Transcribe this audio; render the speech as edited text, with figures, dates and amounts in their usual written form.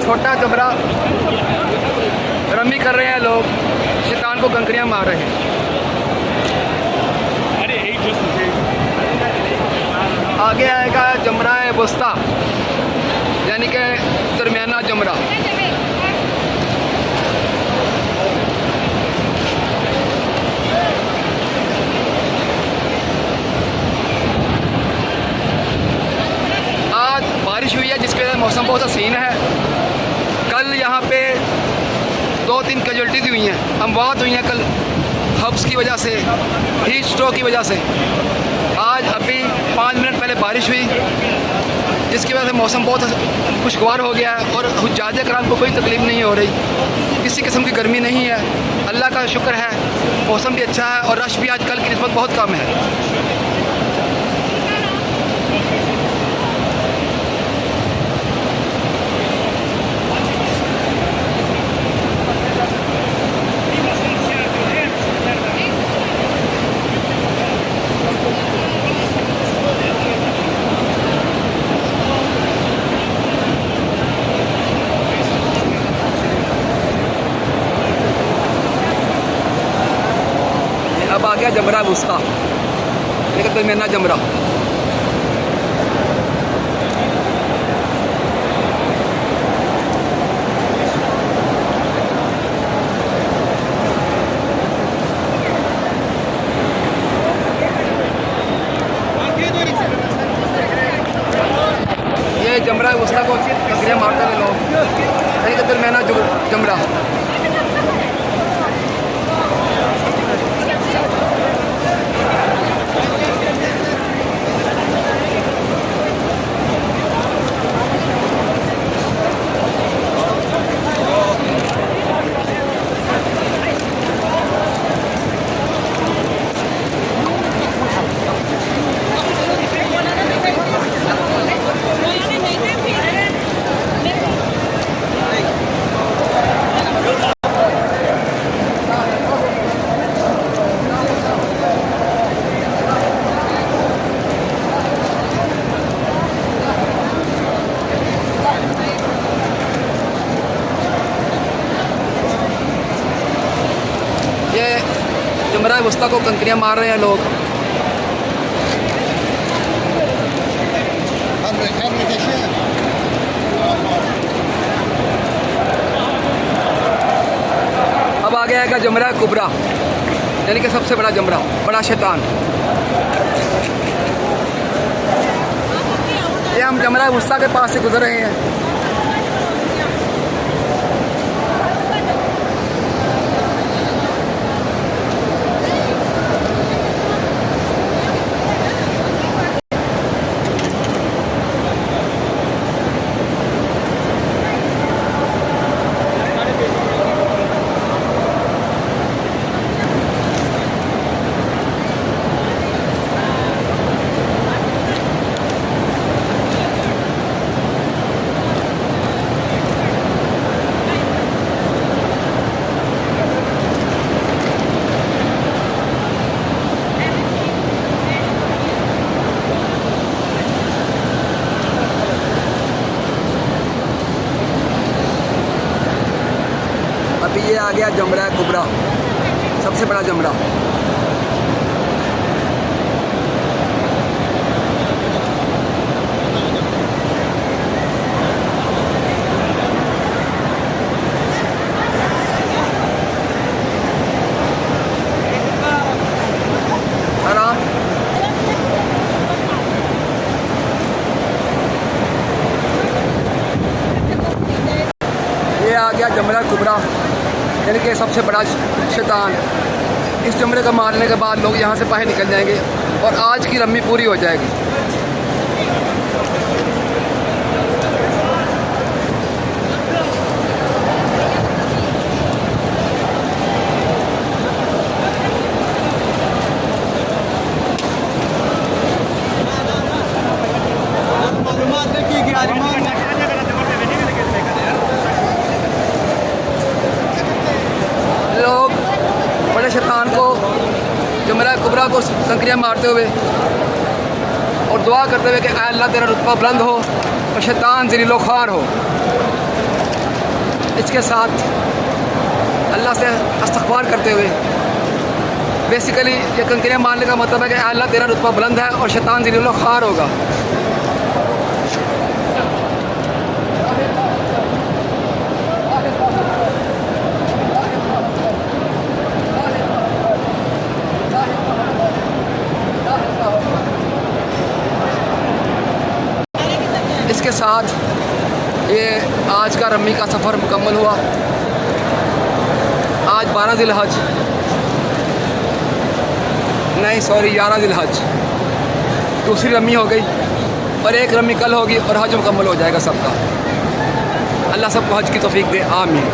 छोटा जबरा रमी कर रहे हैं लोग, शैतान को कंकरियां मार रहे हैं। आगे आएगा जमरा वस्ता, यानी कि दरमियाना जमरा। आज बारिश हुई है जिसकी वजह से मौसम बहुत हसीन है। कल यहाँ पे 2-3 कैजुअल्टीज हुई हैं, अमवात हुई हैं कल हब्स की वजह से, हीट स्ट्रोक की वजह से। आज अभी 5 मिनट पहले बारिश हुई जिसकी वजह से मौसम बहुत खुशगवार हो गया है और हुज्जाज कराम को कोई तकलीफ़ नहीं हो रही, किसी किस्म की गर्मी नहीं है। अल्लाह का शुक्र है, मौसम भी अच्छा है और रश भी आज कल की निस्बत बहुत कम है। अब आ गया जमरा वस्ता, लेकिन दरमियाना जमरा। ये जमरा वस्ता को कंकरियां मारते हुए लोग, लेकिन दरमियाना जमरा। जमरा वस्ता को कंकरियां मार रहे हैं लोग। अब आ गया है जमरा कुबरा, यानी कि सबसे बड़ा जमरा, बड़ा शैतान। ये हम जमरा वस्ता के पास से गुजर रहे हैं। अभी ये आ गया जमरा कुबरा, सबसे बड़ा जमरा। ये आ गया जमरा कुबरा, यानी कि सबसे बड़ा शैतान। इस जमरे को मारने के बाद लोग यहाँ से बाहर निकल जाएंगे और आज की रम्मी पूरी हो जाएगी। लोग बड़े शैतान को, जमरा कुबरा को कंकरियां मारते हुए और दुआ करते हुए कि अल्लाह तेरा रुतबा बुलंद हो और शैतान ज़लीलो ख़्वार हो। इसके साथ अल्लाह से इस्तग़फ़ार करते हुए बेसिकली ये कंकरियाँ मारने का मतलब है कि अल्लाह तेरा रुतबा बुलंद है और शैतान ज़लील व ख़ार होगा। इसके साथ ये आज का रमी का सफ़र मुकम्मल हुआ। आज 12 ज़िलहज नहीं सॉरी 11 ज़िलहज दूसरी रमी हो गई और एक रमी कल होगी और हज मुकम्मल हो जाएगा सबका। अल्लाह सबको हज की तौफीक दे, आमीन।